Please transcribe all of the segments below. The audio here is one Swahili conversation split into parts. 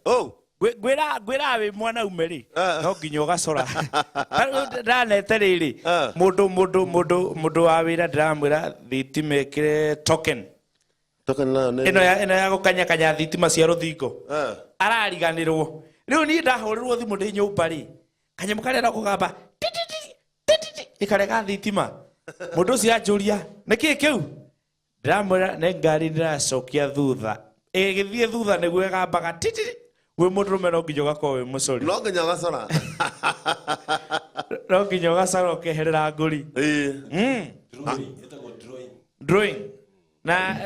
Oh. Gwera we mwana umeri no nginyo gacora ndanetereri mundu wa wira ndiramwira thitima ikire token ino ya gukanya thitima cia ruthingo arariganirwo riu ni ndahurirwo thimu ndi nyumba ri kanyamũ karĩa na kũgamba ikarega thitima mũndũ ũcio anjũria nĩkĩ kĩu ndiramwĩra nĩ ngari ndĩracokia thutha ĩgĩthiĩ thutha nĩguo ĩgambaga titiri we mũndũrũme no nginya ũgakorwo wĩ mũcori no nginya ũgacora no nginya ũgacora ũkeherera ngũri drawing na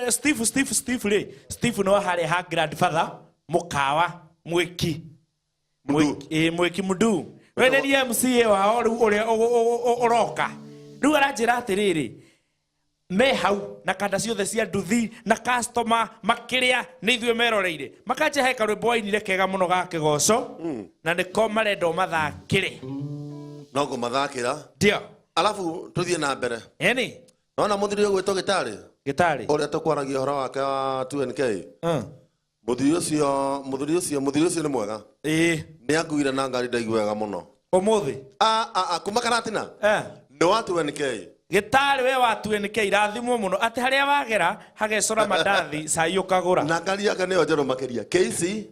Steve rĩ Steve no harĩ ha grandfather mũkawa mwĩki mũdu we nĩ MCA wao rĩu ũrĩa ũroka rĩu aranjĩra atĩrĩrĩ me hau na kanda ciothe cia nduthi na customer makĩrĩa nĩ ithuĩ meroreire makanja he karwĩmbo wainire kega mũno ga kĩgoco na nĩko marenda ũmathakĩre no kũmathakĩra ndio alafu tũthiĩ na mbere eni nona mũthuri ũgwĩtwo gĩtarĩ ũrĩa tũkwaragia ũhoro wake wa 2NK mũthuri ũcio nĩ mwega nĩ akuire na ngari ndaigua wega mũno ũmũthĩ kuma karatina nĩ wa 2NK gĩtarĩ we wa 2NK irathimwo mũno atĩ harĩa wagera hagecora mandathi cai ũkagũra na ngari yake nĩyo njerũ makĩria KC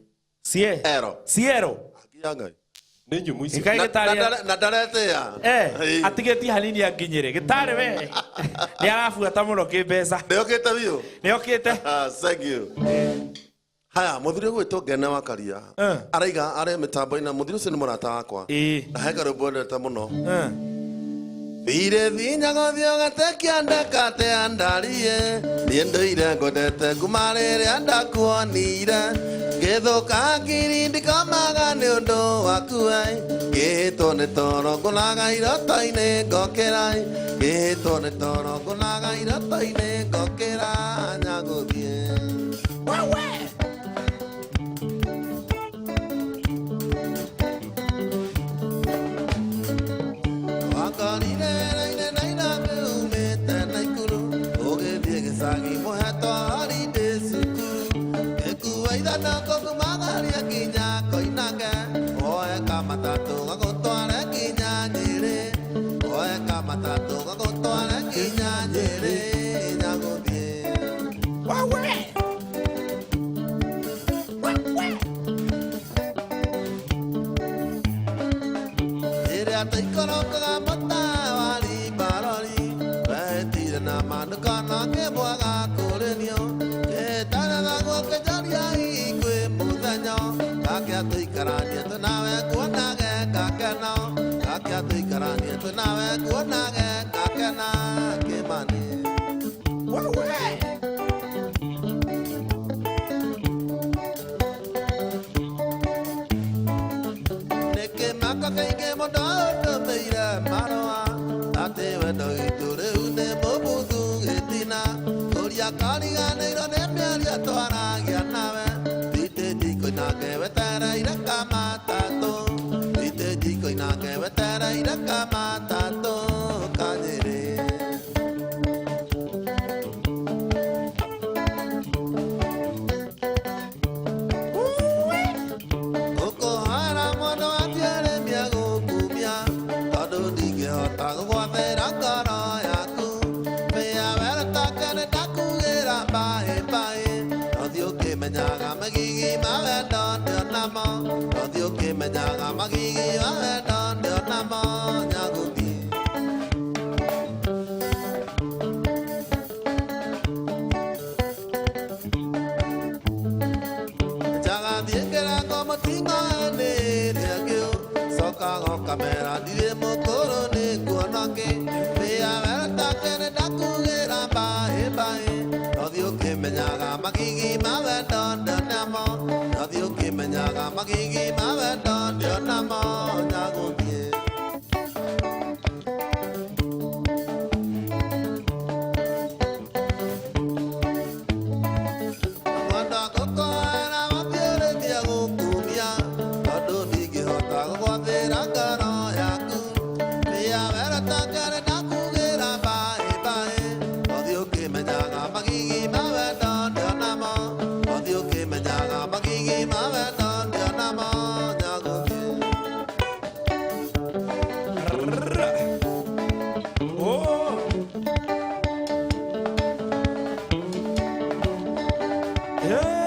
Ciero akianga nĩ nyumu icio na ndaretĩa atigĩtie hanini anginyĩre gĩtarĩ we nĩ arabuata mũno kĩmbeca nĩokĩte biũ nĩokĩte thank you haya mũthuri ũgwĩtwo Ngene wa Karia araiga arĩ mĩtambo-inĩ mũthuri ũcio nĩ mũrata wakwa na he karwĩmbo ndete mũno Vire vinyago thiogate kianda te andarie niendoire ngodete ngumarire andakuonire githuka kirindi kamaga ni undu waku ai gihitwo ni toro ngunaga iroto-ini ngokerai gihitwo ni toro ngunaga iroto-ini ngokera nyaguthie Sagi muhato hari desuku ekuwa idana koku magari akinya koinage oe kamatatu gagutware kinya Nyeri oe kamatatu gagutware kinya Nyeri nyaguthie wawe ere ataikorokaga mata wali barori wetire na manukana kebwaga kurenio ketana goke jaria ikwe muthenya kakya tuikarania tunawe kuonage kakena kakya tuikarania tunawe kuonage kakena kemani wawe neke makakaige mododo meira maroa ate wedo itore une mobudu etina koria kariga neiro ne miaria twaragia nawe ite diko inake wetara iraka matato ite diko inake wetara iraka matato Kanyeri menyaga magigi mawendo ndio namo othioke menyaga magigi mawendo ndio namo nyaguthi jaga diengera como tingo ne riagio soka go kamera dire mokoro ne kuonake pea verta kene dakugera bae bae othioke menyaga magigi mawendo ndio namo othioke menyaga magigi mawendo ndio namo nyaguthie mwanda koko era mathiore thia gukumia tondu ndingihota gugwathira ngoro yaku pia verta kene ndakugira bae bae othioke menyaga magigi mawendo ndio namo othioke menyaga magigi What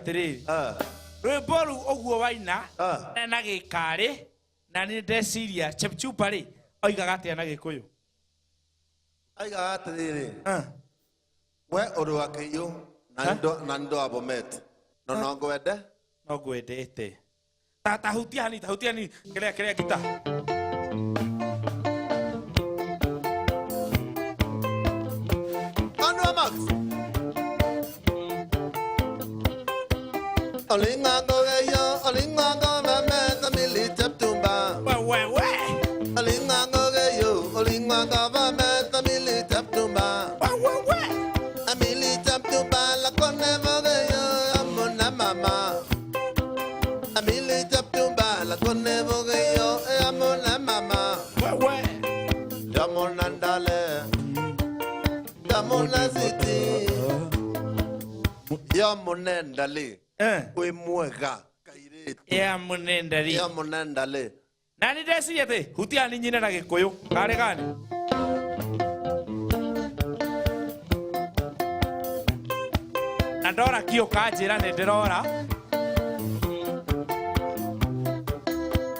Tereri. Rweboru oguo waina na gikari na ni ndeciria Chepchupa ri oigaga atia na Gikuyu. Aigaga atiriri. We uri wa Kiyu na ndo wa Bomet. No ngwende? No ngwendete. Tahutia ni kile kita. Andwa Max. Olinga gogeyo, olinga government, amili Cheptumba. We. Olinga gogeyo, olinga government, amili Cheptumba. We. Amili Cheptumba, la kone vogeyo, amuna mama. Amili Cheptumba, la kone vogeyo, amuna mama. We. Jamona ndale, jamona city. Jamona ndale. We mwega kairetu ya munendari ya munendale nani ndeciria te hutia ni nyina na Gikuyu kare gani na ndora kio kanjira ni ndirora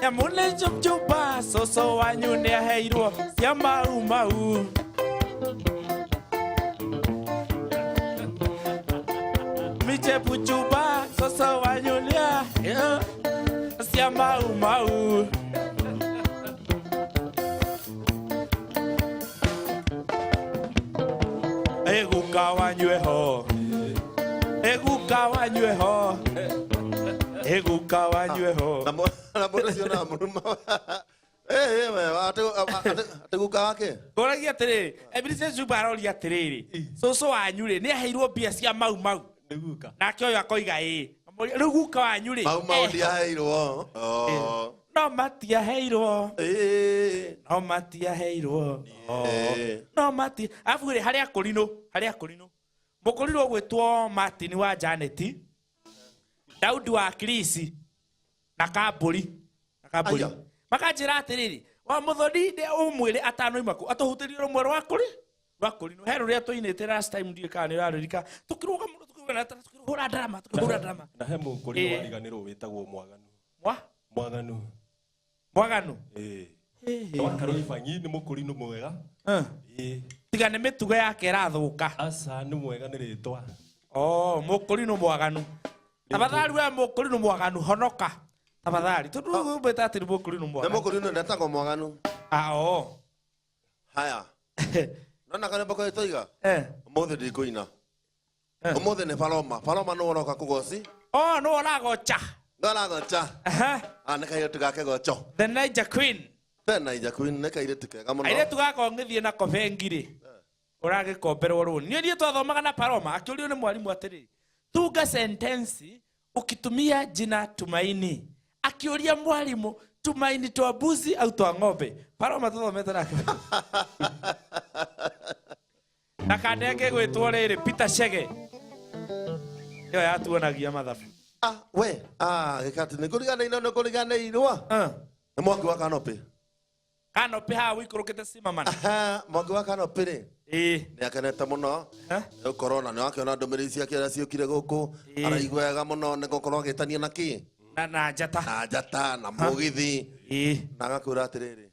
ya mune Chepchupa soso wanyu ni aheirwo cia mau Chepchupa soso wanyulia cia mau eguka wanywe ho na mbona siona muruma ateguka wake koragia atiriri ebrise Chepchupa aroria atiriri soso wanyure ni aheirwo mbia cia mau nake oyo akoiga riu guka wanyu ri mau ndiaheirwo no matiaheirwo no mati afu ri haria kurino mukurino gwitwo Martin wa Janet Daudi wa Chris na Kamburi makanjira atiriri wa muthoni de umwire atano imaku atuhutirie rumwe rwakuri no hero ria tuinite last time ndie kana iraririka tukiruga muno tukigana tukihura drama na he mukuri wariganirwo witagwo mwaganu wakaro ifanyi ni mukuri no mwega tiga ni mitugo yake irathuka asa ni mwega ni ritwa mukuri no mwaganu tabadhari we mukuri no mwaganu honoka tabadhari tundu betati mukuri no mwaganu mukuri no ndatago mwaganu haya nona kana bako etoiga umothe ndikuina umothe ne paloma no wona kugoci no wona gocha ne kai tugake gocho the Niger Queen ne kai tukega muno aire tugako ngithie na kobengire urage komberwo ru nie twathomaga na Paloma akiurio ni mwalimu atiri tuga sentence ukitumia jina Tumaini akiuria mwalimu Tumaini twa mbuzi au twa ng'ombe Paloma tuthomete nake na kandenge gwitwo riri Peter Chege yo yatuonagia mathabu gikati ni kurigana irwa ni mwaki wa kanopi ha wikurukite sima mana mwaki wa kanopi ri ni akenete muno corona ni wakiona ndumiriri ciake ria ciukire guku araigua wega muno ni gukorwo agitania na ki na njata na mugithi na agakwira atiriri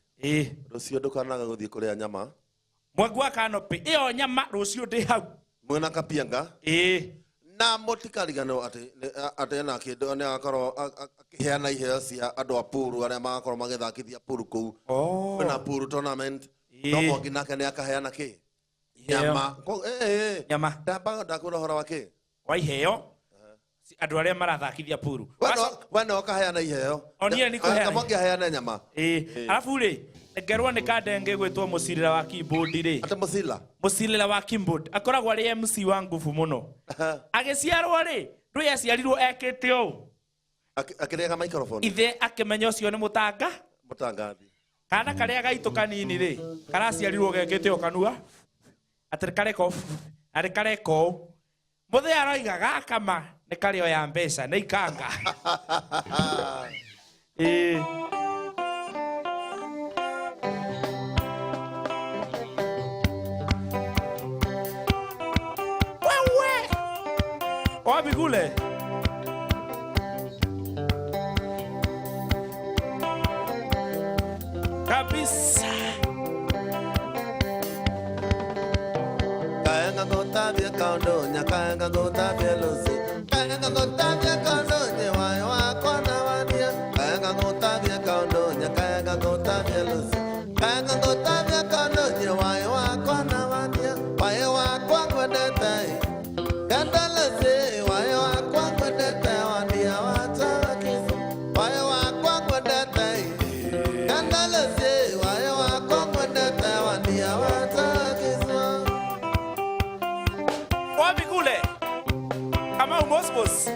rucio ndukanaga guthie kuria nyama mwaki wa kanopi iyo nyama rucio ndi hau mwena kapianga na motikarigano ate na kindu ne akoro akiheana iheo cia andu a puru aria magakorwo magithakithia puru kuu na puru tournament no mwangi nake ne akaheana ki nyama ndamba ndakwira hora wake wa iheo andu aria marathakithia puru wana okaheana iheo onire ni kuheana mwangi aheana nyama alafu ri ngerwa ni kandenge gwitwo mucirira wa keyboard ri ate mucirira wa keyboard akoragwo ari MC wa nguvu muno agiciarwo ri ndui aciarirwo ekite u akirega microphone ithe akimenya ucio ni mutangathi kana karia gaitu kanini ri karaciarirwo gekite o kanua atiri kareko muthe aroiga gakama ni kario ya mbeca ni ikanga wapi kule kabisa kaenga gotabia kaundo nyakaenga gotabia lusi kaenga gotabia kaundo nyewae wako na wadia kaenga gotabia kaundo nyakaenga gotabia lusi kaenga gotabia kaundo nyewae wako na wadia wae wako kwendete kandalase wae wako kwendete wadia wataki wae wako kwendete kandalase wae wako kwendete wadia wataki wapi kule kama umosmos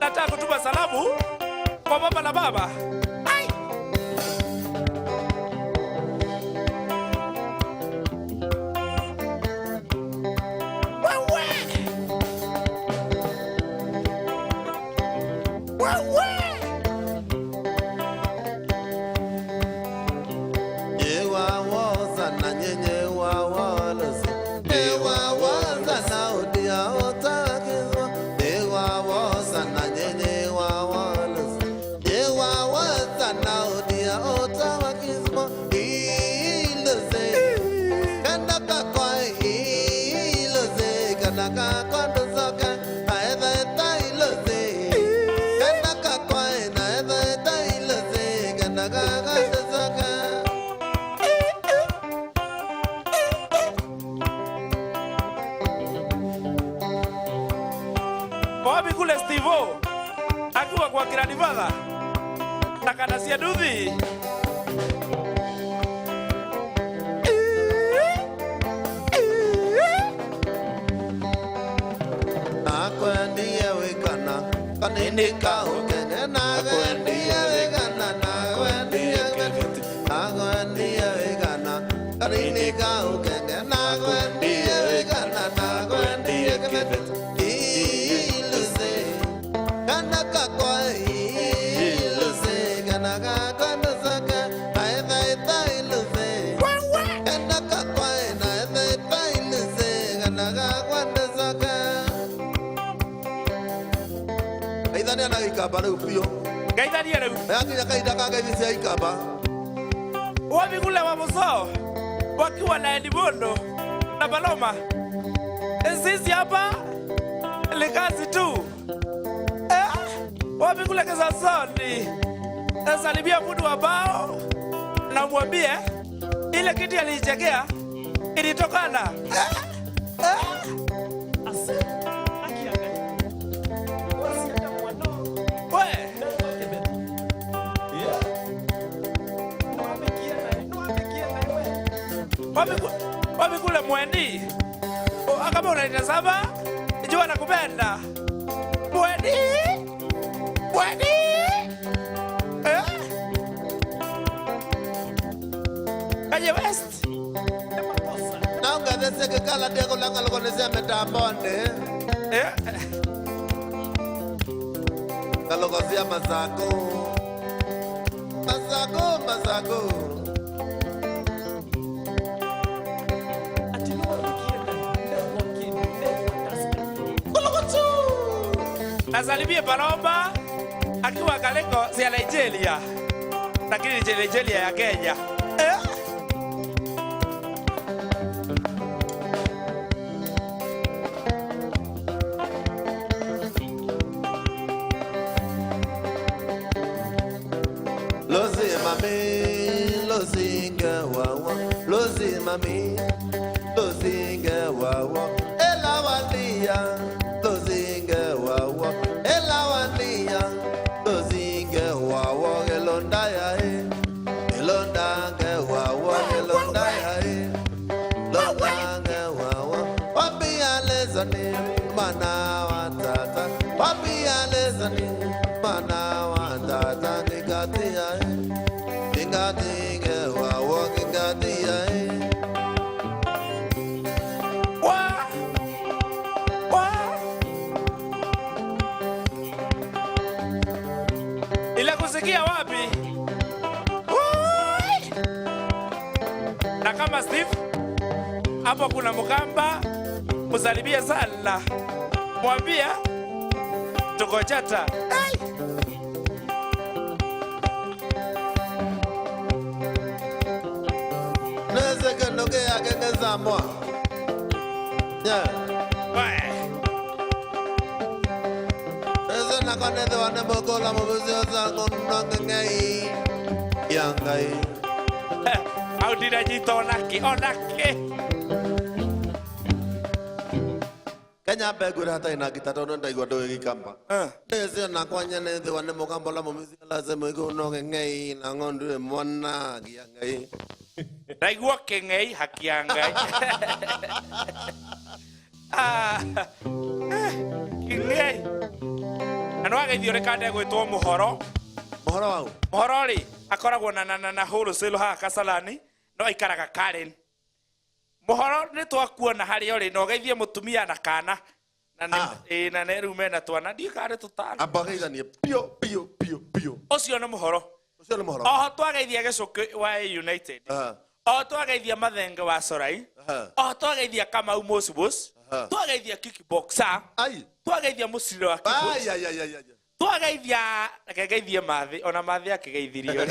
nataka kutuma salamu kwa baba na baba wapi kule Stivo akiwa kwa Kiradivadha na kanasia duthi nakwendia wikana kanini kaukene nakwendia wikana nakwendia wikana kanini kaukene nakwendia wikana nakwendia iluze kanaka kwa iluze Ganaga Gwanasaka, Aetha Iluse, Ganaka Quine, Aetha Iluse, Ganaga Gwanasaka. Aidha na ikaba rĩu biũ. Ngaithania rĩu. Yakinya kahinda ka ngeithi cia ikaba. Wamigule wa Muso wakiwa na Edimondo na Paloma. Sisi hapa ni kazi tu. Wamigule Kisasoni. Salimia fundi wa bao na mwambie ile kiti alichekea ilitokana. Wamigule Mwendi. Kama unanitazama, jua nakupenda. Mwendi. Mwendi. Kanye West. Na ungathece gĩkala ndĩgũlanga lũgonĩcia mĩtamboni. Kalũgocia Masaku. Masaku, Masaku. Asalimie Paloma akiwa Kaleko si Nigeria. Lakini Nigeria ya Kenya. Lozi mami, lozinga wawa. Lozi mami, lozinga wawa. Elawalia, lozinga wawa. Elawalia, lozinga wawa. Elonda ya e, elonda ge wawa. Elonda ya e, elonda ge wawa. Wapi alezani, mana watata. Wapi alezani, mana watata. Gigatia e, gigatia wawa. Gigatia e. Kusikia wapi? Na kama Steve hapo kuna Mkamba, msalimie sana. Mwambie tuko chata. Neze kenoge yake ngezamwa. Yeah. Nakonethe wane mokola mubuzi ozango nongengei yangai. Au dirajito onake. Kenya begura hata inagita tono ndaigwa ndo gikamba. Neze nakwanya nethe wane mokambola mubuzi lazima iko nongengei na ngondu mwana giangai. Ndaigwa kengei hakiangai. Kengei. Ano ageithio rekande gwitwo Muhoro. Muhoro wau. Muhoro ri akoragwo na huru selo ha Kasalani no aikaraga Karen. Muhoro ni twakuona hari ori no geithie mutumia na kana. Na ne rume na twana ndi kare tutana. Abageithanie pio. Ucio no Muhoro. Ucio no Muhoro. Oho twageithia Gicuku wa United. Oho twageithia Mathenge wa Sorai. Oho twageithia Kamau Mosubos. Twageithia Kickboxer. Ai. Twageithia Musiro wa Kickboxer. Ai. Twageithia akegeithie Mathi ona Mathi akegeithirio.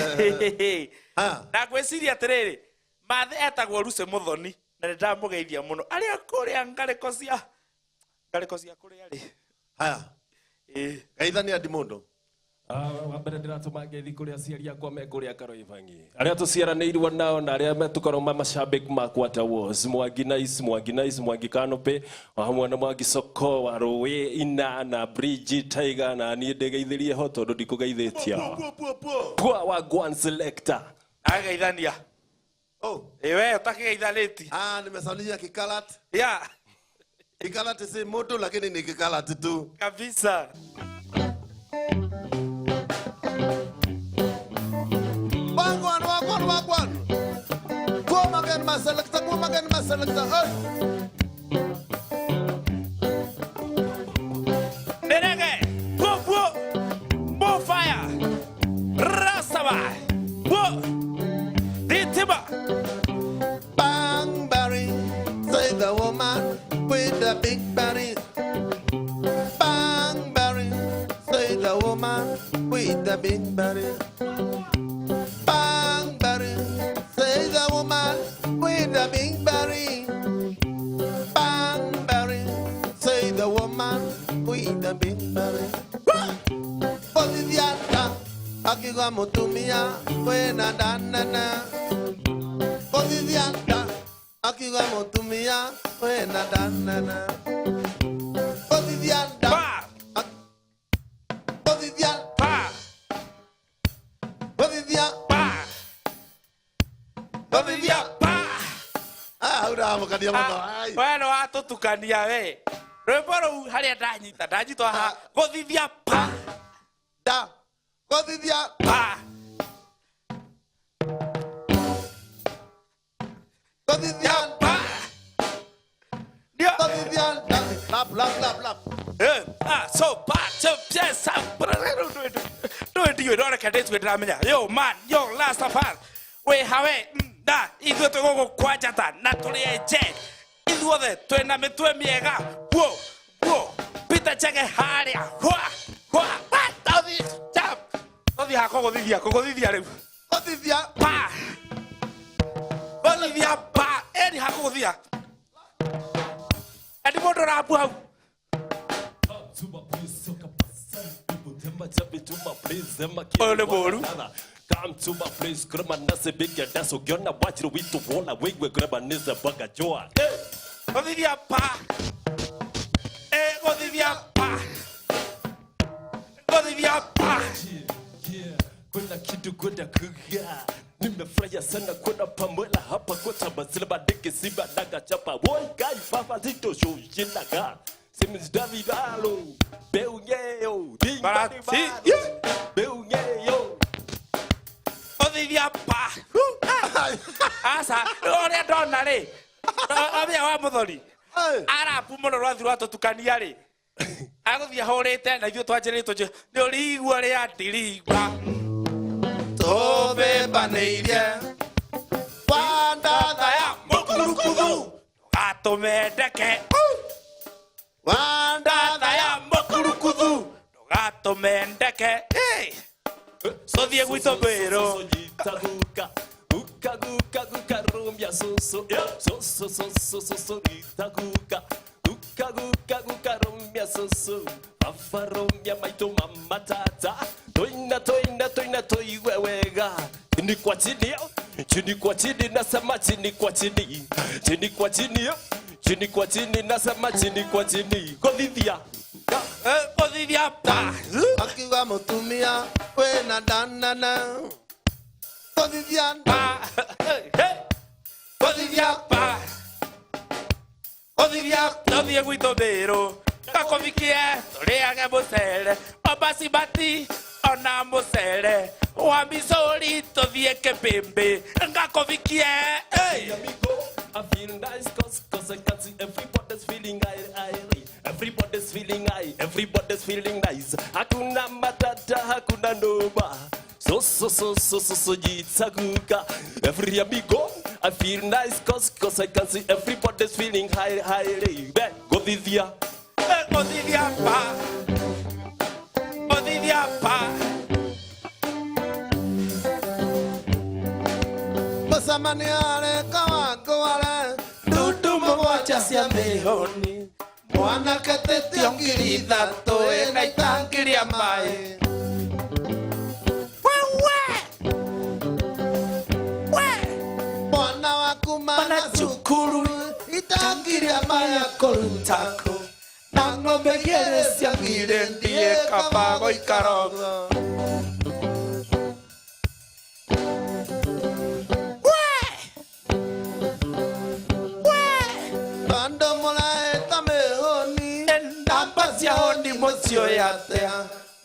Na gweciria atiriri Mathi etagwo Ruse Muthoni na ndamugeithia muno ari akuria ngareko cia kuria ri. Haya. Geithania Edimondo. Wambere ndiratuma ngethi kuria aciari akwa me kuria Karoibangi aria tuciaranĩirwo nao na aria tukorwo macambĩki ma Quarter Wars Mwangi Nice Mwangi Kanope hamwe na Mwangi Soko wa Rũĩ Ina na Bridge Tiger na niĩ ndĩgeithĩrie ho tondũ ndikũgeithĩtie pua wa Gwan Selector ageithania. Ewe utakigeithanĩti. Nimesalia Kikalat. Yeah. Kikalat si moto lakini ni Kikalat tu. Kabisa. Wagwan. Come again, my selector. Derege, go, fire. Rasaba. Bang berry, say the woman with the big berry. Bang berry, say the woman with the big berry. Odidiata, akiwa mutumia, wena danana. Odidiata, akiwa mutumia, wena danana. Odidiata. Bueno, atutukania we. Rwimbo rũu harĩa ndanyitwo haha gũthithia pa. Da. Gũthithia pa. Gũthithia pa. Gũthithia lap. So pa, so yes, do it you don't get it with Ramya. Yo man, yo last of all. We have da ithuĩ tũgũgũkwa njata na tũrĩe nje ithuothe twĩna mĩtwe mĩega Peter Chege harĩa tũthiĩ ha kũgũthithia rĩu gũthithia pa eni ha kũgũthia eni mũndũ ũrambu hau ũyũ nĩ mũru. Come to my place, grandma nase big ya daso giona watch the way to wall away we grandma nase baga joa. Gũthithia pa. Gũthithia pa. Gũthithia pa. Kuna kitu kwenda kuga. Nimefurahia sana kuna Pamela hapa kwa tabasila badeke siba daga chapa. Boy guy papa zito show shinaga. Sims David Alo. Beunyeyo. Beunyeyo. Gũthithia pa. Asa, ũrĩa ndona rĩ. Abia wa mũthori. Arabu mũno rwathi rwatũtukania rĩ. Agũthiĩ ahũrĩte na ithuĩ twanjĩrĩtwo nĩ ũrigua rĩa ndirigua. Tũbĩmbanĩirie. Wandatha ya mũkurukuthu. Ndũgatũmendeke. Wandatha ya mũkurukuthu. Ndũgatũmendeke. Sodie gwitũ mbĩrũ. Guka rumbia so guka rumbia so afa rumbia maito mamatata toina toiwewega chini kwa chini nasema chini kwa chini nasema chini kwa chini Gũthithia pa. Akiwa mutumia wena danana. Gũthithia pa. Gũthithia pa. Gũthithia tũthiĩ gwitũ mbĩrũ. Gakovikie tũrĩage mũcere. Obacibati ona mũcere. Wa Missouri tũthiĩ Kĩpĩmbĩ. Gakovikie. I feel nice cause I can see everybody's feeling airy. Everybody's feeling nice. Hakuna matata, hakuna noma. So jitsaguka. Every amigo, I feel nice cause I can see everybody's feeling highly. Gũthithia. Gũthithia pa. Gũthithia pa. Mũcemanio kawanguare. Ndudu mũgwanja cia mĩhũni. Mwanake tĩtio ngiri ithatũ ĩna itangi rĩa maĩ. Mwana waku mana cukuru itangi rĩa maĩ akũrutako. Na ng'ombe igĩrĩ cia ng'ire ndiĩ kaba gũikara ũguo. Mũcio yatea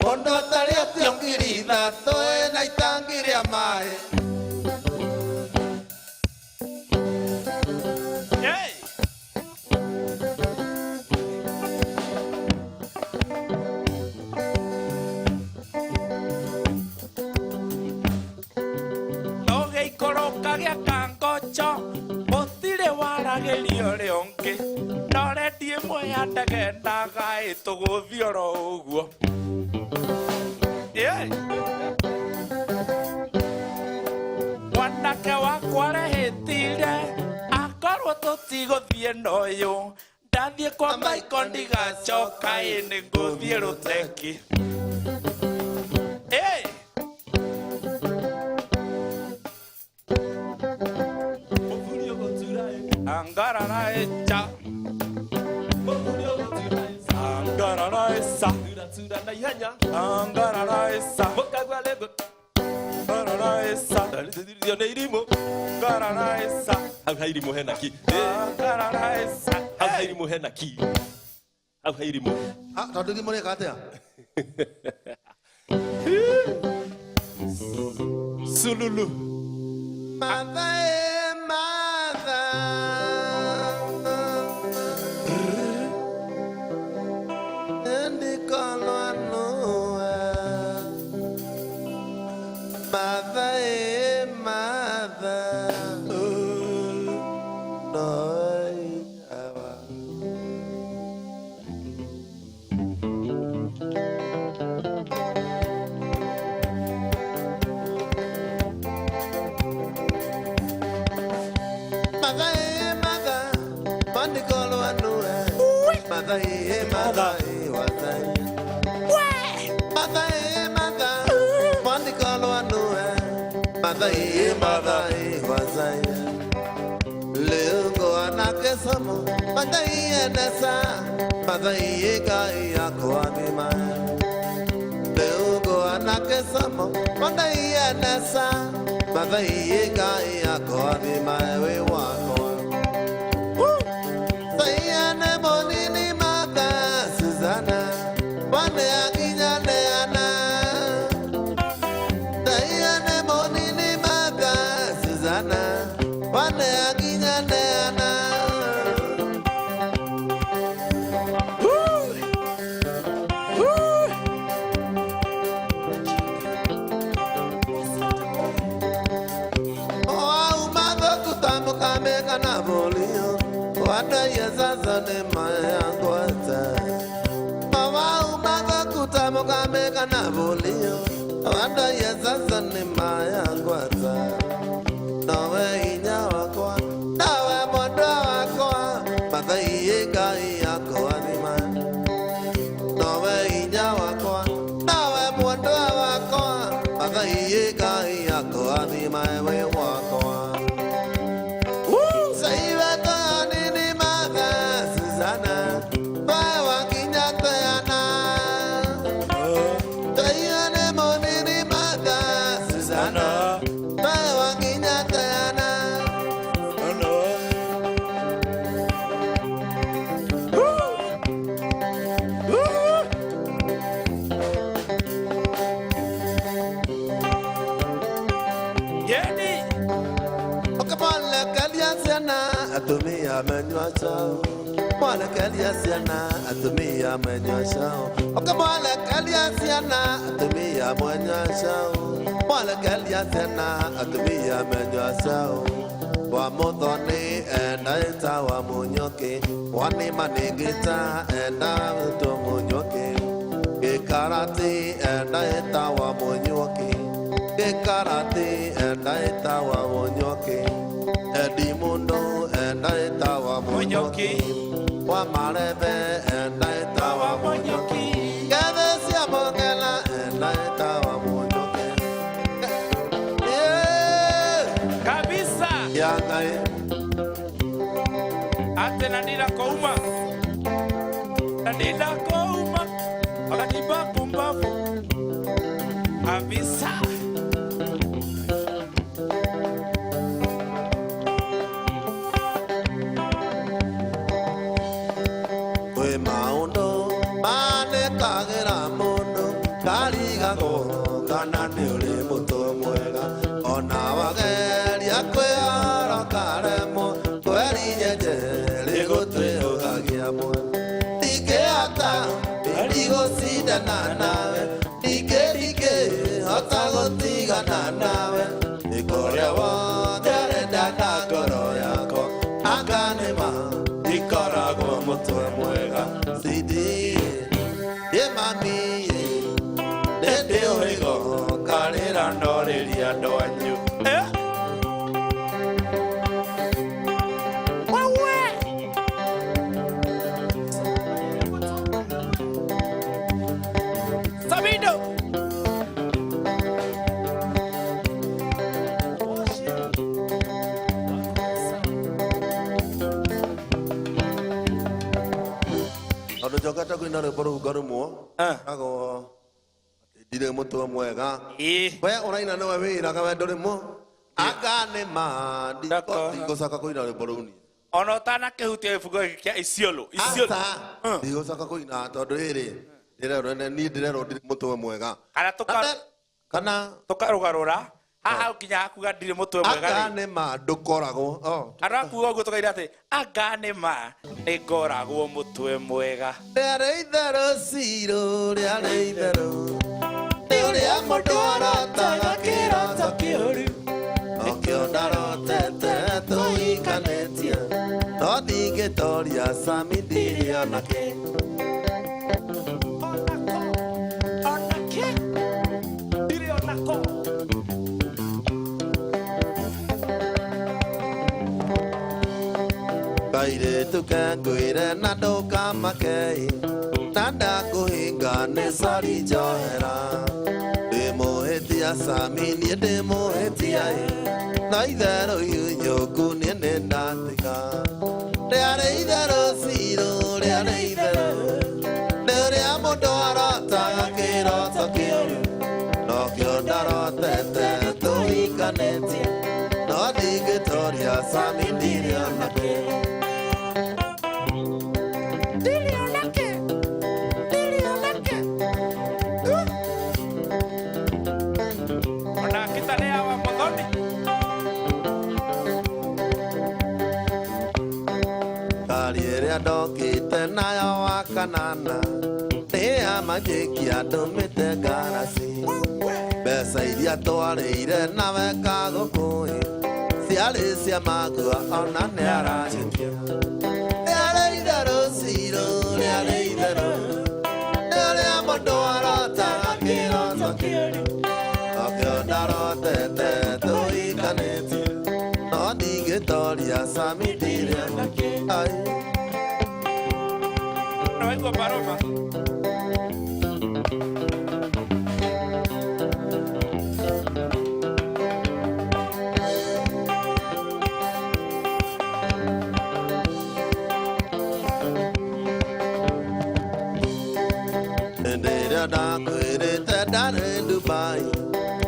mũndũ atarĩ atio ngiri ithatũ ĩna itangi rĩa maĩ. No gĩikũrũka gĩa kangocho gũtirĩ waragĩrio rĩongĩ. Already ĩmwe ya ndege ndagaĩ tũgũthiĩ oro ũguo. tũtigũthiĩ noyũ ndathiĩ kwa maiko ndigacoka nĩ ngũthiĩ Rũteki. Angararaecha Angararaesa Angararaesa Angararaesa Angararaesa Hairimu henaki Angararaesa Hairimu henaki Hairimu tondũ thimũ nĩ katea Sululu ina le boru garumo ago dire mutwe mwega we oraina no we ira ka wendo rimo agane ma digo saka ko ina le boru ni ono tana ke hutia ifugo kia isiolo digo saka ko ina to riri dire ro ni dire ro mutwe mwega kana toka rogarora haha ukinya akuga ndire mutwe mwega agane ma ndukoragwo arakuga uguo tokaira ati agane ma ngoragwo mutwe mwega rere itherũ ciro rĩarĩ itherũ nĩ ũrĩa mũndũ arotaga kĩroto kĩũru okĩo ndarotete tũhikanĩtie no ndingĩtoria Sami ndirĩ onake kairĩtu kengwĩre na ndũkamakei na ndakũhinga nĩ sori njohera ndĩmũhĩtia Sami niĩ ndĩmũhĩtia na itherũ inyũku niĩ nĩ ndatĩka rĩarĩ itherũ cirũ rĩarĩ itherũ nĩ ũrĩa mũndũ arotaga kĩroto kĩũru nokĩo ndarotete tũhikanĩtie no ndingĩtoria Sami ndirĩ onake ndokĩte nayo wa kanana nĩ amanjĩkia ndũmĩte ngaraci mbeca iria twarĩire nawe kagũkũĩ ciarĩ cia magua ona nĩ aranyũkia rĩarĩ itherũ cirũ rĩarĩ itherũ nĩ ũrĩa mũndũ arotaga kĩroto kĩũru okĩo ndarotete tũhikanĩtie no ndingĩtoria Sami ndirĩ onake Vengo Paloma. Ndĩrĩa ndakwĩrĩte ndarĩ Dubai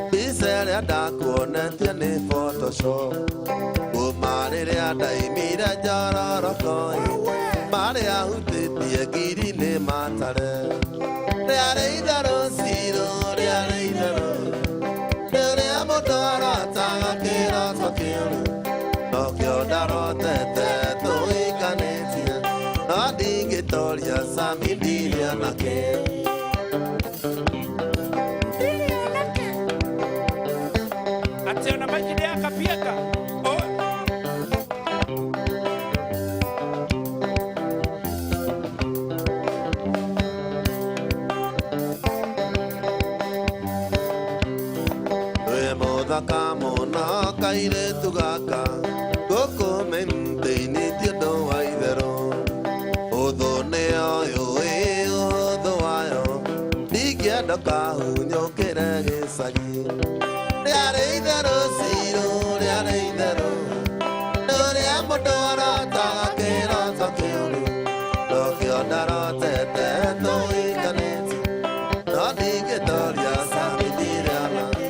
mbica ĩrĩa ndakuonetie nĩ Photoshop kuma rĩrĩa ndaimire njororoko marĩa hutĩtie ngiri nĩ matare rĩarĩ itherũ cirũ rĩarĩ itherũ nĩ ũrĩa mũndũ arotaga kĩroto kĩũru nokĩo ndarotete tũhikanĩtie no ndingĩtoria Sami ndirĩ onake ati ona majini akapieka mũno kairĩtu gaka gũkũ mĩtĩ-inĩ ti ũndũ wa itherũ ũthũ nĩyo yũĩ ũhũthũ wayo ndingĩenda kahunyũkĩre gĩcagi rĩarĩ itherũ cirũ rĩarĩ itherũ nĩ ũrĩa mũndũ arotaga kĩroto kĩũru nokĩo ndarotete tũhikanĩtie no ndingĩtoria Sami ndirĩ onake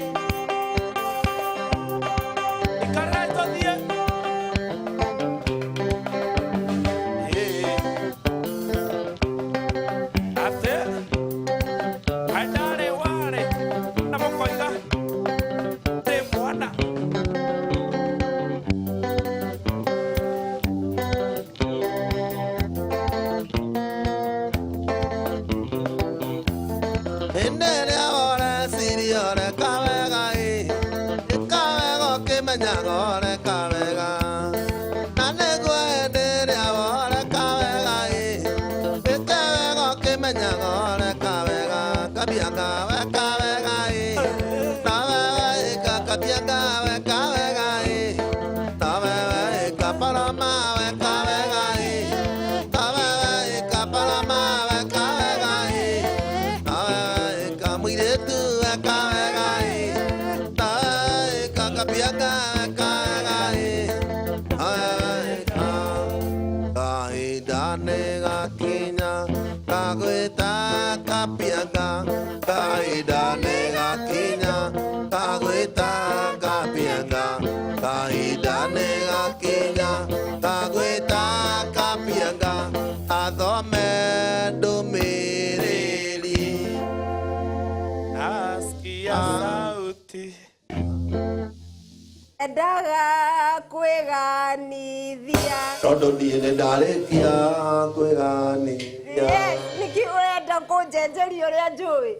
Kagweta kapianga kahinda nĩ gakinya kagweta kapianga athome ndũmĩrĩri Asikia sauti endaga kwĩganithia tondũ niĩ nĩ ndarĩkia kwĩganithia nĩkĩ ũrenda kũnjenjeria ũrĩa njũĩ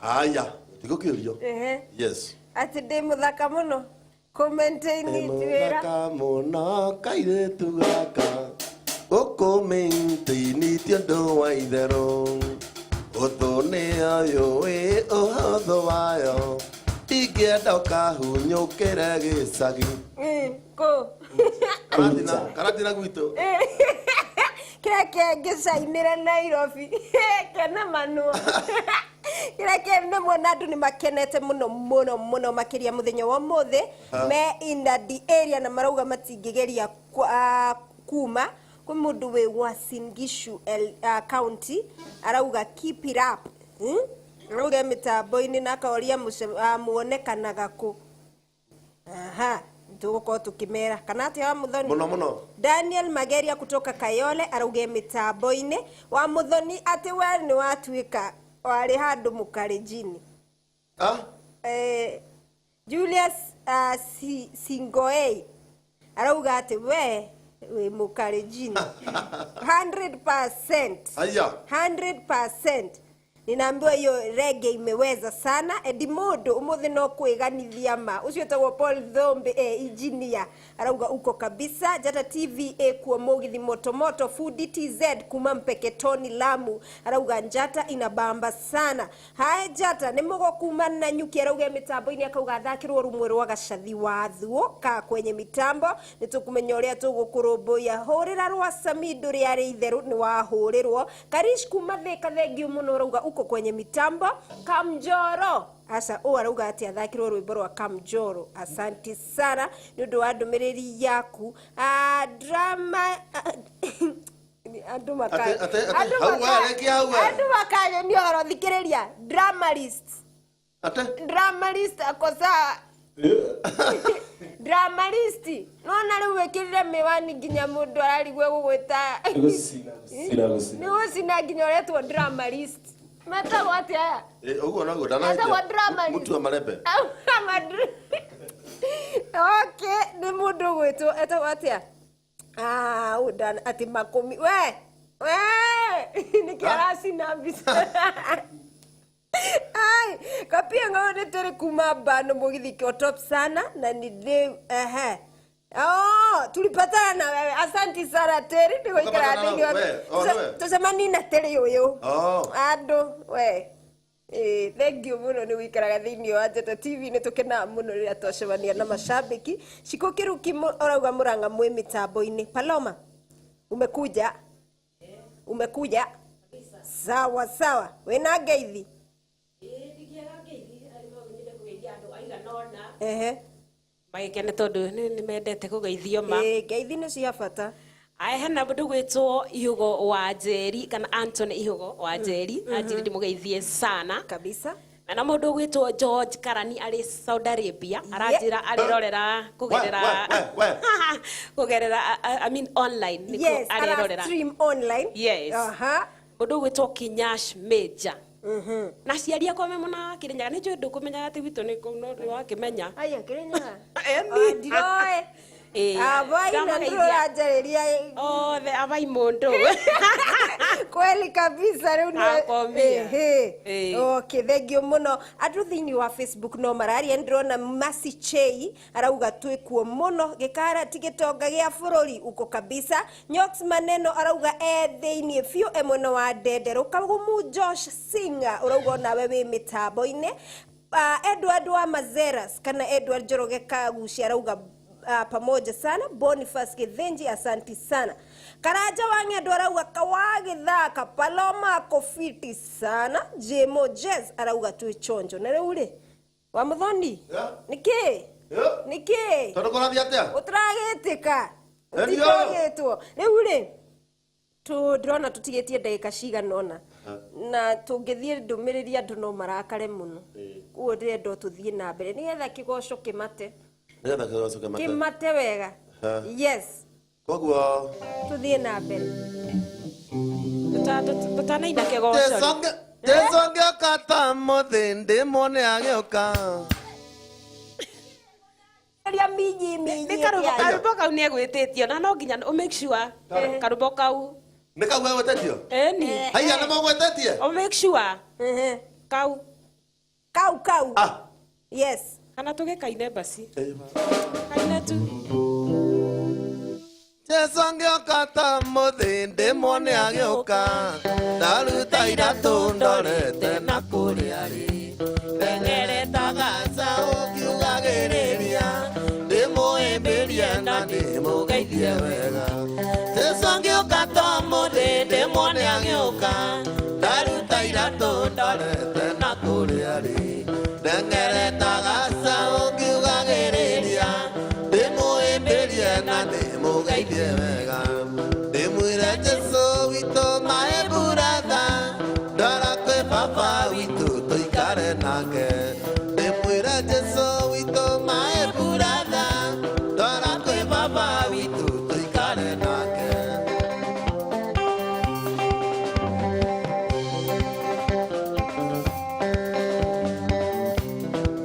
aya tigũkĩũrio yes atĩ ndĩ mũthaka mũno kũmaintaini wĩra mũthaka mũno kairĩtu gaka gũkũmaintaini ti ũndũ wa itherũ ũthũ nĩyo wĩ ũhũthũ wayo ingĩenda ũkahunyũkĩre gĩcagi kũ karatina gwitũ kĩrĩa kĩngĩcainĩre Nairobi kena manua kĩrĩa kĩnĩmwona andũ nĩ makenete mũno mũno mũno makĩria mũthenya wa ũmũthĩ me in the area na marauga matingĩgeria kuma kwĩ mũndũ wĩ Uasin Gishu county arauga keep it up arauga mĩtambo-inĩ na akaoria muonekanaga kũ tugukorwo tukimera kana atia wa Muthoni muno Daniel Mageria kutoka Kayole arauge mitambo-ini wa Muthoni ati we ni watuika wari handu mukarejini Julius Singoei arauga ati we mukarejini 100% aya 100% ninaambiwa hiyo reggae imeweza sana Edimodo umuthi no kwĩganithia ma ucio tagwo Paul Dhombe engineer arauga uko kabisa Jata TVA kuo mugithi motomoto Food TZ kuma Mpeketoni Lamu arauga Njata inabamba sana hae Jata ni mugo kuma na nyuki arauga mitambo-ini akauga thakirwo rumwe rwa gacathi wathuo ka kwenye mitambo nitukumenya uria tugukurumbuya hurira rwa Samido riari itheru ni wahurirwo Karish kuma Thika thengio muno arauga uko kwenye mitambo Kamjoro asa arauga ati athakirwo rwimbo rwa Kamjoro asanti sana ni undu wa ndumiriri yaku drama andu makaye ni horo thikiriria dramalist akosa dramalist no na riu wekirire miwani nginya mundu ararigwe gugwita ni usina nginya uretwo dramalist mata wati aya uguo naguo ndanaita mutu amalembe okay ni mundu gwitwo eta wati udan ati makumi we ni kiarasi na bisa ai kapia ngone tere kuma bano mugithi kio top sana na ni tulipatana na wewe asanti sana Teri ndio ikara ndio tusemani na Teri uyu ando we thank you muno ni wikaraga thiini wa Jata TV ni tukena muno rira twacemania na mashabiki Shiko Kiruki orauga Muranga mwe mitambo-ini Paloma umekuja sawa sawa wena ngeithi magikene tondu ni mendete kugeithio ma ngeithi ni cia bata ai hena mundu gwitwo Ihugo wa Njeri kana Anthony Ihugo wa Njeri ajiri ndimugeithie sana kabisa na mundu gwitwo George Karani ari Saudi Arabia arajira arirorera kugerera I mean online niko arirorera stream online yes mundu gwitwo Kinyash Major na ciari akwa me mona Kirinyaga ni njudu kumenya ati witu ni no wakimenya aya Kirinyaga ndiroe Avai na ndura jareria the avai mondo kweli kabisa rĩu okay thank you muno andũ thĩinĩ wa Facebook no mararia ndĩrona Masi Chei arauga twĩkuo muno gĩkara tigitonga gĩa bũrũri uko kabisa Nyox Maneno arauga thĩinĩ biũ mwena wa Ndenderũ Kagumu Josh Singer urauga nawe wĩ mitambo-inĩ Edward wa Mazeras kana Edward Njoroge Kagucia arauga pamoja sana Boniface Kithenji asanti sana Karaja wange ndo arauga kawagithaka Paloma kofiti sana Jemo Jazz arauga tu chonjo na reule wa Muthoni niki tondukora thiatia utragetika utiragetwo reule tu drona tutigetie ndagika cigana ona na tungithie ndumiriri andu no marakare muno kuo ndirenda tuthie na mbere nigetha kigoco kimate kimate wega yes koguo tuthie na mbere tutanaina kigoco Jesonge okata muthindi mone agioka ria minyi ni karumbo kau ni egwititio na no nginya make sure karumbo kau ni kau egwetetio ni haya na mogwetetie make sure kau yes kana tugikaine basi kaine tu Jesonge okata muthindi mone agioka ndaruta iratu ndorete na kuria ri ndengeretaga ukiugagiriria ndimuhimbirie na ndimugeithie wega Jesonge okata muthindi mone agioka ndaruta iratu ndorete na kuria ri ndengeretaga ukiugagiriria ndimuhimbirie na ndimugeithie wega ndimwire Jesu witũ my brother ndwara kwĩ baba witũ tũikare nake ndimwire Jesu witũ my brother ndwara kwĩ baba witũ tũikare nake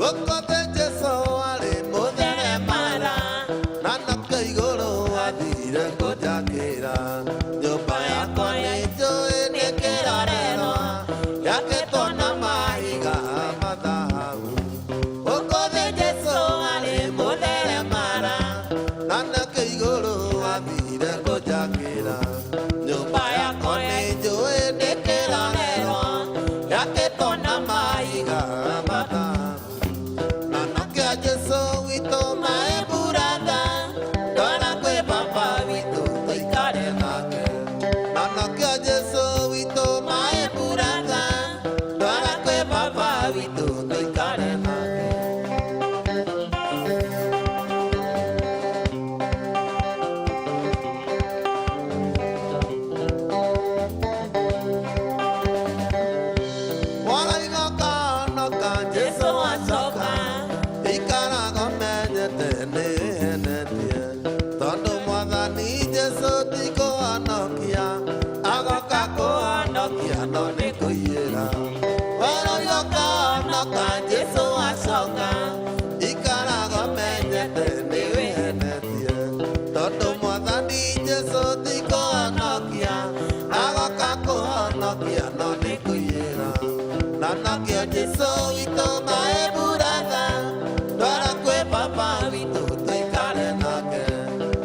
gũkothe Jesu arĩ mũtheremara na nake igũrũ athire kũnjakĩra nyũmba yakwa nĩ njũĩ nĩ kĩrorerwa yakĩtwo na mahiga ma thahabu gũkothe Jesu arĩ mũtheremara na nake igũrũ athire kũnjakĩra nyũmba yakwa nĩ njũĩ nĩ kĩrorerwa yakĩtwo na mahiga ma thahabu na nake Jesu witũ my brother ndwara kwĩ baba witũ tũikare nake na nake Jesu witũ my brother ndwara kwĩ baba witũ tũikare nake Warainoka onoka Jesu acoka ikaraga menyete nĩhenetie tondũ mwathani Jesu ti kũhonokia agoka kũhonokia no nĩ kũiyĩra warainoka onoka Jesu acoka ikaraga menyete nĩhenetie tondũ mwathani Jesu ti kũhonokia agoka kũhonokia no nĩ kũiyĩra na nakĩo Jesu witũ my brother ndwara kwĩ baba witũ tũikare nake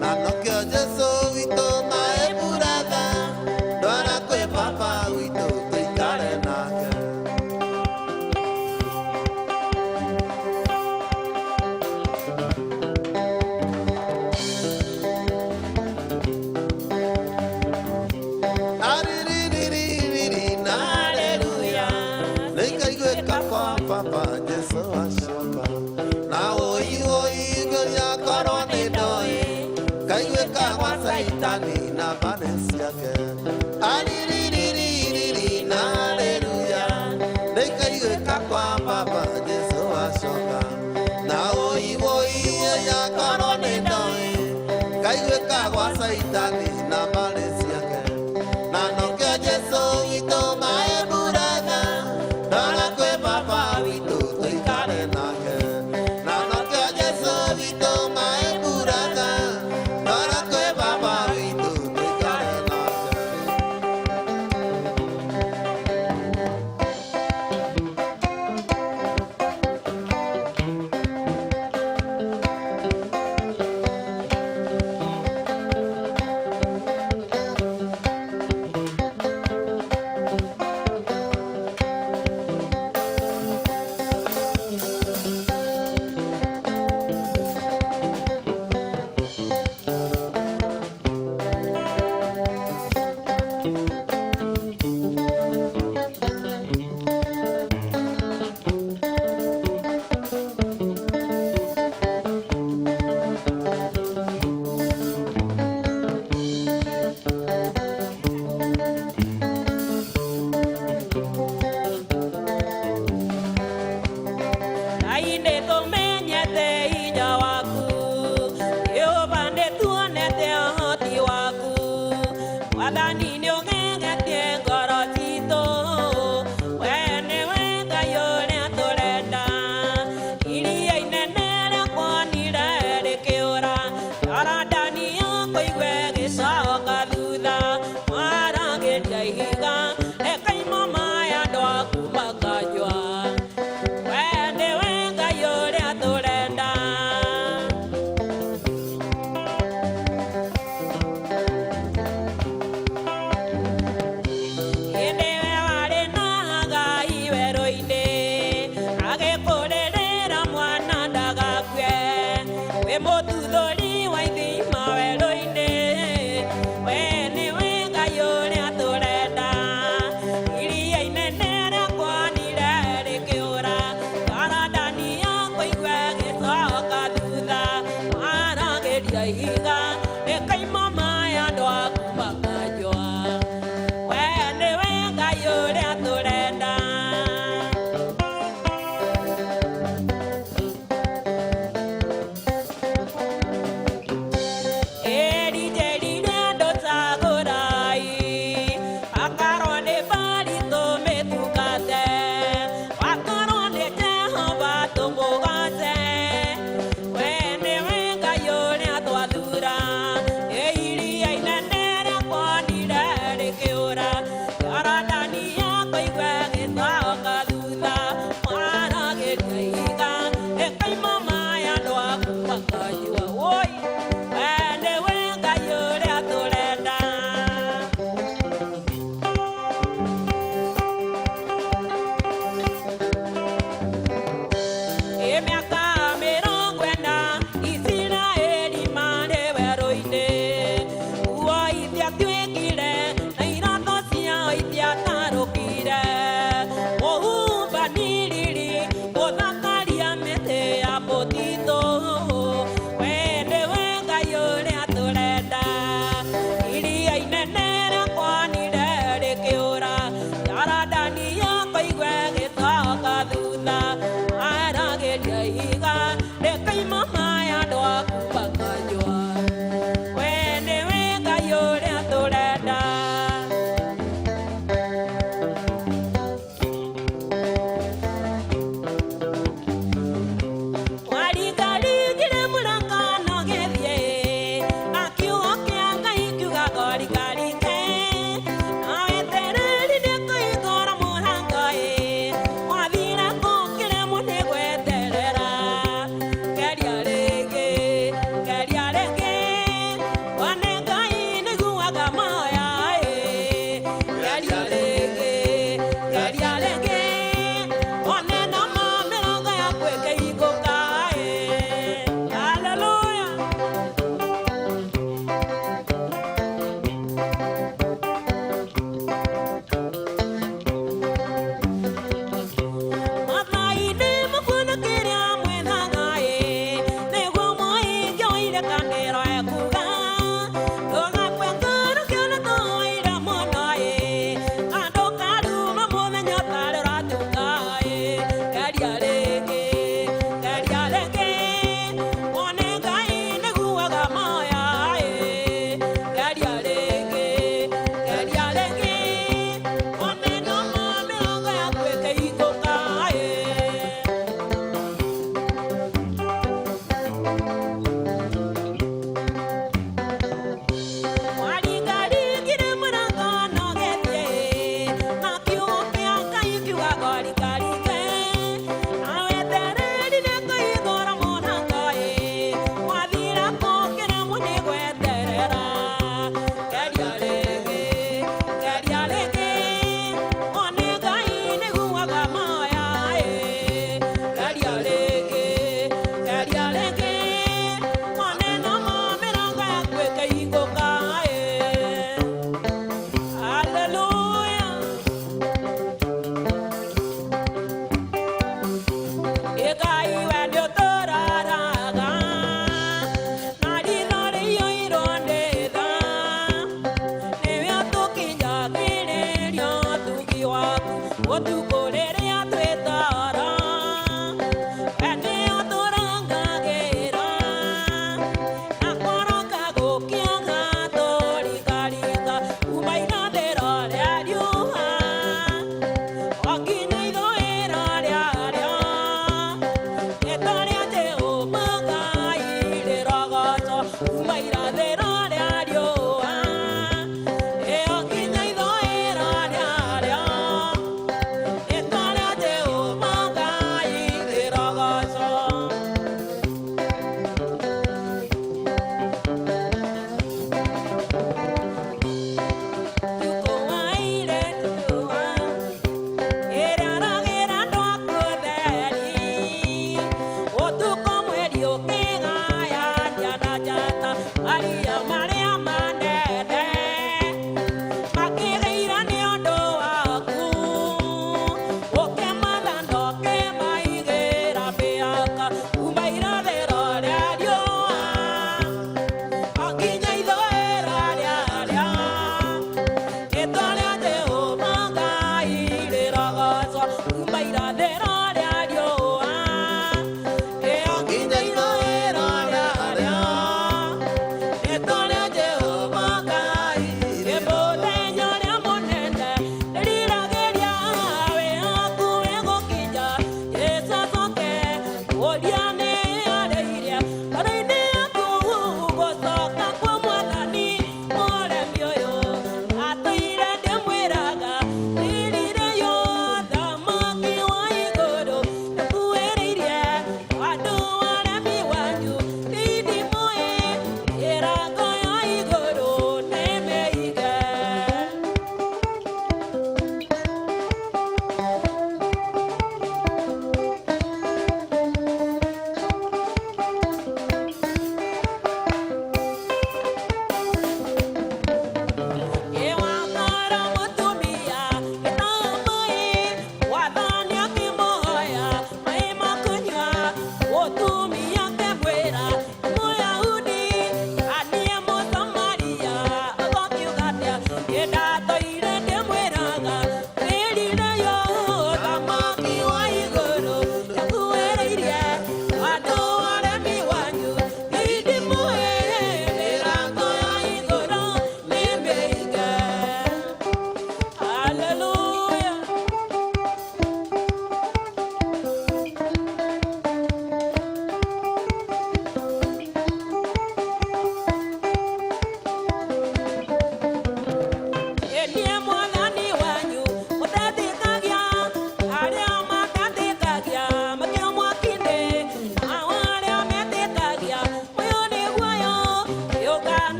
na nakĩo Jesu witũ my brother ndwara kwĩ baba witũ tũikare nake Aririririri na haleluya nĩngaiguĩka kwa baba Jesu acoka na ũiũigũria korwo nĩ ndoĩ ngaiguĩka gwa Saitani na mbane ciake aririririri na haleluya nĩngaiguĩka kwa baba Jesu acoka na ũiũigũria korwo nĩ ndoĩ ngaiguĩka gwa Saitani na mbane ciake na nokĩo Jesu witũ my brother ndwara kwĩ baba witũ tũikare nake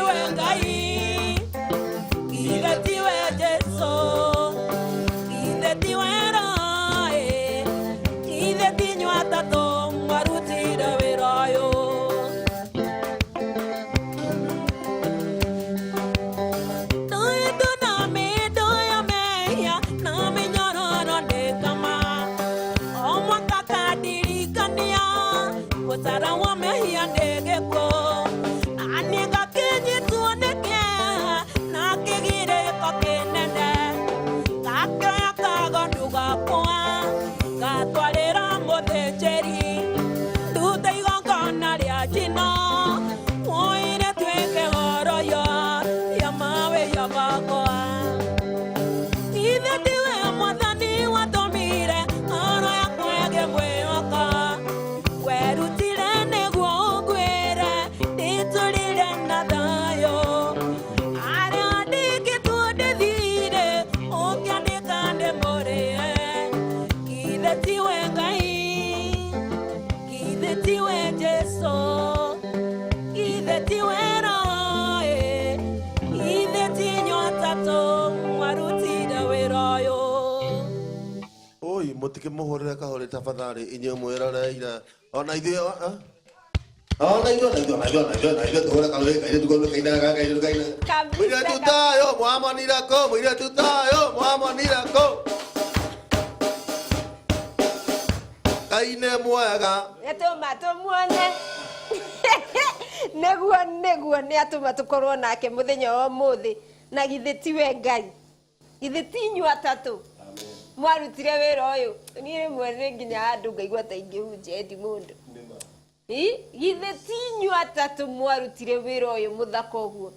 githetiwe ngai Githetiwe Jesu thara wa mehia ndegeko aniga kinyi tuoneke na kigire kokenene gakaya kagondu gakwa gatwarira muthenjeri tuta igongona ria jino moire tweke horoyo ya mawe ya bakwa ithe ndiwe mwathani watumire oro yakwege mweoka werutire niguo ngwire niturire na thayo aria ndikitwo ndithire ũngĩandĩka ndĩmũrĩe githĩ tiwe Ngai githĩ tiwe Jesu githĩ tiwe Roho githĩ ti inyuĩ atatũ mwarutire wĩra ũyũ. Oi, mũtikĩmũhũrĩre kahũrĩ tafadhali inyuĩ mwĩroreire. Ona ithuĩ ona ithuĩ tũhũre kahũrĩ kairĩtu kau kainaga kairĩtu kainaga. Mũirĩtu tayo mwamonire kũ? Mũirĩtu tayo mwamonire kũ? Kaine mwega. Nĩatũma tũmuone nĩguo nĩatũma tũkorwo nake mũthenya wa ũmũthĩ na githĩ tiwe Ngai githĩ ti inyuĩ atatũ mwarutire wĩra ũyũ. Niĩ rĩmwe nĩ nginya handũ ngaigua ta ingĩhunjia Edmund githĩ ti inyuĩ atatũ mwarutire wĩra ũyũ mũthaka ũguo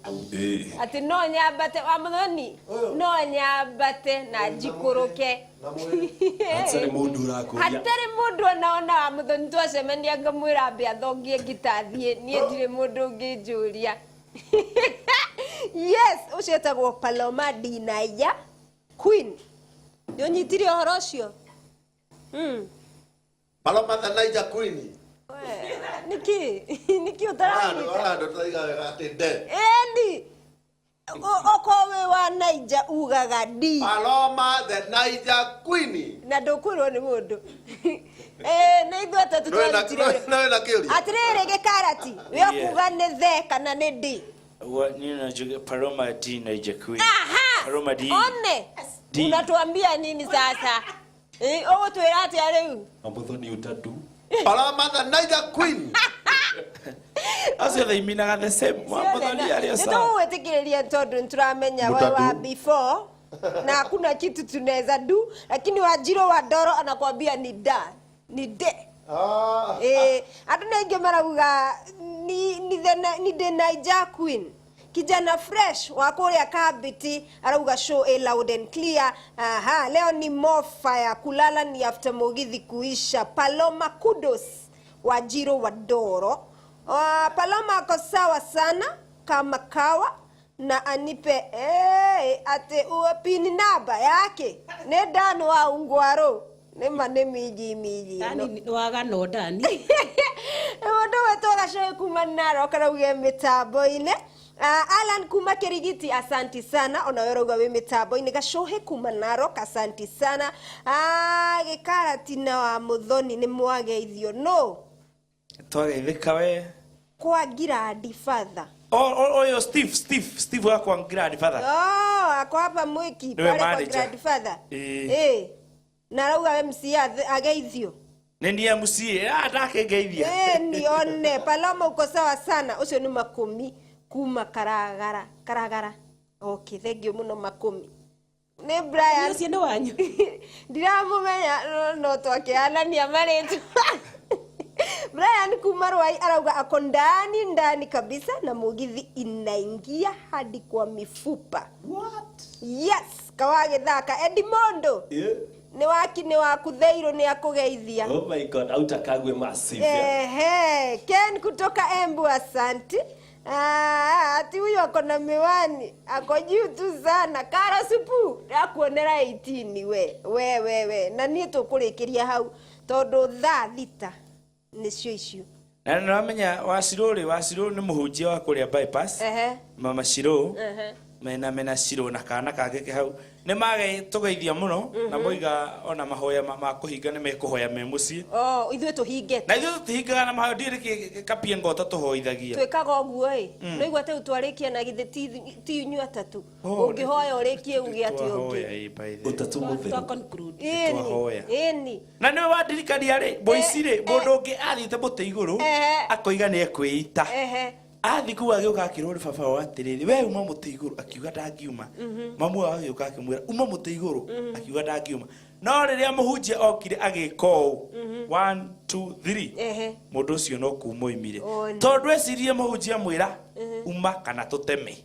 atĩ no nyambate wa Muthoni no nyambate na njikũrũke hatarĩ mũndũ ũrakũria hatarĩ mũndũ ona wa Muthoni twacemania ngamwĩra ambe athongie ngitathiĩ niĩ ndirĩ mũndũ ũngĩnjũria. Yes, ũcio etagwo Paloma D. Naija Queen. Nĩũnyitire ũhoro ũcio? Paloma the Naija Queen. Niki ũtaranyita? Andũ tũraiga wega atĩ nde. Eni okowe wa Naija ugaga D. Paloma the Naija Queen. Na ndũkwĩrwo nĩ mũndũ. Nĩ ithuĩ atatũ twarutire. Nawe na kĩũria. Atĩrĩrĩ gĩkarati we kuga nĩ the kana nĩ D? Paloma D. Naija Queen. Paloma D. One. Unatuambia nini sasa? Ũgũtwĩra atĩa rĩu? Muthoni utatu Paloma the Naija Queen. Acio they minaga the same. Muthoni aria sawa. Nĩtũgwĩtĩkĩrĩria tondũ nĩtũramenya wewe wa before na hakuna kitu tunaweza do, lakini Wanjiru wa Ndoro anakuambia ni da ni de. Andũ nĩ aingĩ marauga ni the Naija Queen. Kijana fresh wa kũrĩa Kabiti arauga show a loud and clear. Leo ni more fire kulala ni after mugithi kuisha. Paloma kudos Wanjiru wa Ndoro. Paloma ako sawa sana kama kawa na anipe ate uapini namba yake ne dano wa ungwaro ne mane miji Dani waga no Dani ndo wetoka show kumanaro karauge mitambo ine. Alan kuma Kirigiti asanti sana onaweroga we mitambo ine gashohe kumanaro asanti sana. Gikarati na wa Muthoni ni mwageithio no twageithĩka we kwa Giradi father. Oyo Steve wako Giradi father. Ako hapa Mwiki pale kwa Giradi father. Na rauga MC ageithio. Nini MC atakegeithia. Nione Paloma uko sawa sana. Ucio ni Makumi kuma Karagara. Okay, thank you muno Makumi. Ne Brian. Ucio ni wanyu. Ndiramumenya no twakiana ni amaretu. Brian Kumarwai arauga ako ndani kabisa na mugithi inaingia hadi kwa mifupa. What? Yes, kawage thaka Edmondo. Ni wakutheiro ni akugeithia. Oh my God, autakagwe massive. Ken kutoka Embu asanti. Ati huyo ako na miwani, ako juu tu sana. Kara supu, akuonera 18 we. Na niĩ tũkũrĩkĩria hau tondũ thaa thita nĩcio icio. Na nĩwamenya Wanjiru nĩ mũhunjia wa kũrĩa bypass. Mama Shiro. mena Shiro na kana kage ke hau ne mage tugeithia muno na moiga ona mahoya ma kuhinga ne mekuhoya me muci ithuĩ tũhingĩte na ithuĩ tũhingaga na mahoya ndirĩ kapia ngota tuhoithagia twĩkaga ũguo no igua teu twarĩkia na githĩ ti inyuĩ atatu ũngĩhoya ũrĩkie uge atĩ ũngĩ utatu mutheru ĩni na nĩ wandirikania rĩ boici rĩ mũndũ ũngĩ athiĩte mũtĩ igũrũ akoiga nĩ ekwĩita athi kuwa gĩũka akĩrwo nĩ baba wa atĩrĩrĩ we uma mũtĩ igũrũ akiuga ndangiuma mamu wao agĩũka akĩmwĩra uma mũtĩ igũrũ akiuga ndangiuma no rĩrĩa mũhunjia okire agĩka ũũ 1 2 3 mũndũ ũcio no kuuma oimire tondũ ecirie mũhunjia mwĩra uma kana tũteme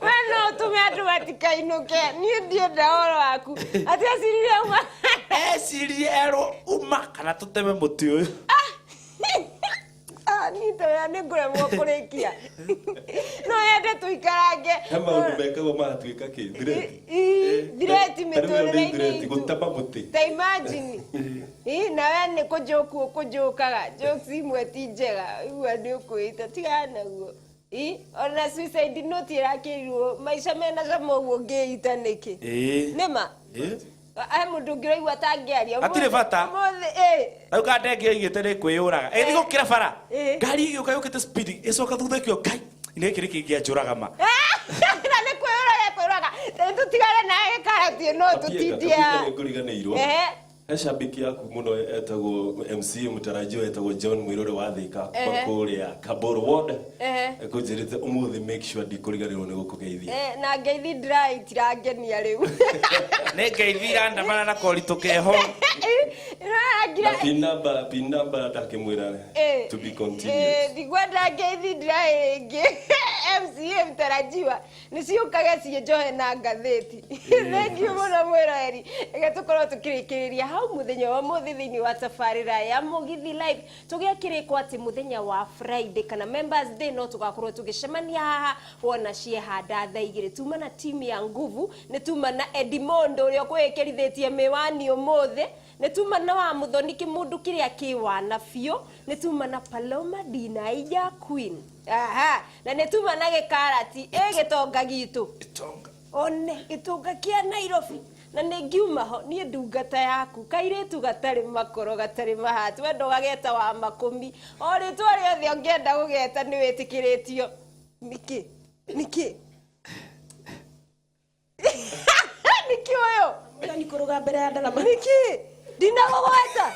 we no ũtũme andũ matikainũke niĩ ndienda ũhoro waku atĩ eciririe uma ecirie erwo uma kana tũteme mũtĩ ũyũ nitoya nĩ ngũremwo kũrĩkia no yende tũikarange he maũndũ mekagwo magatuĩka kĩ thireti mĩtũrĩre-inĩ gũtema mũtĩ ta imagine na we nĩ kũnjũku ũkũnjũkaga jokes imwe ti njega igua nĩ ũkwĩita tigana naguo ona suicide note ĩrakĩrirwo maica mena cama ũguo ũngĩita nĩkĩ nĩma mũndũ ũngĩraigua atangĩaria atirĩ bata rĩu kande ĩngĩ oigĩte nĩ kwĩyũraga ĩthi gũkĩra bara ngari ĩgĩũka yũkĩte speed ĩcoka thutha ĩkĩo ngai nĩ kĩrĩ kĩngĩanjũraga ma na nĩ kwĩyũraga tũtigane nawe gĩkaratie no tũtindia ngũriganĩirwo he shabiki yaku muno etagwo MC mtarajiwa etagwo John Mwirore wa Thika kũrĩa Kaboro Ward ekũnjĩrĩte ũmũthĩ make sure ndikũriganĩrwo nĩ gũkũgeithia na ngeithi ndĩraĩ tirangenia rĩu nĩ ngeithi irandamana na koritũ keho pin number ndakĩmwĩra to be continued ndigwenda ngeithi ndĩraĩ rĩngĩ MC mtarajiwa nĩciũkage ciĩnjohe na ngathĩti thengiũ mũno Mwirori reke tũkorwo tũkĩrĩkĩrĩria hau muthenya wa muthi thini wa tafarira ya Mugithi Live tugekirikwo ati muthenya wa Friday kana Members Day no tugakorwo tugicemania haha wona ciehanda thaa igĩrĩ tuma na timu ya nguvu nĩ tuma na Edimondo ũrĩa kwĩkĩrithitie miwani umuthi nĩ tuma na wa Muthoni kĩmundu kĩrĩa kĩwana biũ nĩ tuma na Paloma Dinaija Queen na nĩ tuma na gĩkarati gĩtonga gitu one gĩtonga kĩa Nairobi na nĩngiuma ho niĩ ndungata yaku kairĩtu gatarĩ makoro gatarĩ mahati we ndũgageta wa makũmi o rĩtwa rĩothe ũngĩenda gũgeta nĩ wĩtĩkĩrĩtio nĩkĩ nĩkĩ ũyũ nĩ kũrũga mbere ya ndarama nĩkĩ ndinagũgweta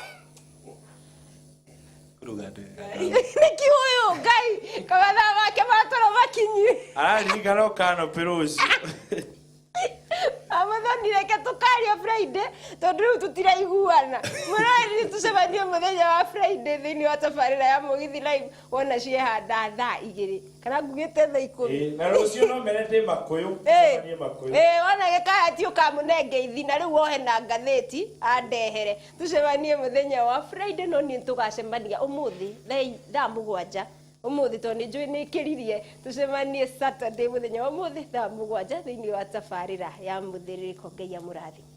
nĩkĩ ũyũ ngai kagathaa make maratoro makinyi araririkana ũkanopĩ rũciũ Muthoni reke tukaria Friday tondu riu tutiraiguana Mwirori tucemanie muthenya wa Friday thini wa tafarira ya Mugithi Live wona ciehanda thaa igĩrĩ kana ngugĩte thaa 10 na rũciũ no merete Makuyu tucemanie Makuyu wona gĩkarati ũkamũnengeithi na rĩu wohe na ngathĩti andehere tucemanie muthenya wa Friday no niĩ tũgacemania ũmũthĩ thaa 7 umuthi to nĩ njũĩ nĩ kĩririe tucemanie Saturday muthenya wa umuthi thaa 7 thĩinĩ wa tafarira ya mũthĩrĩko Ngai amũrathime.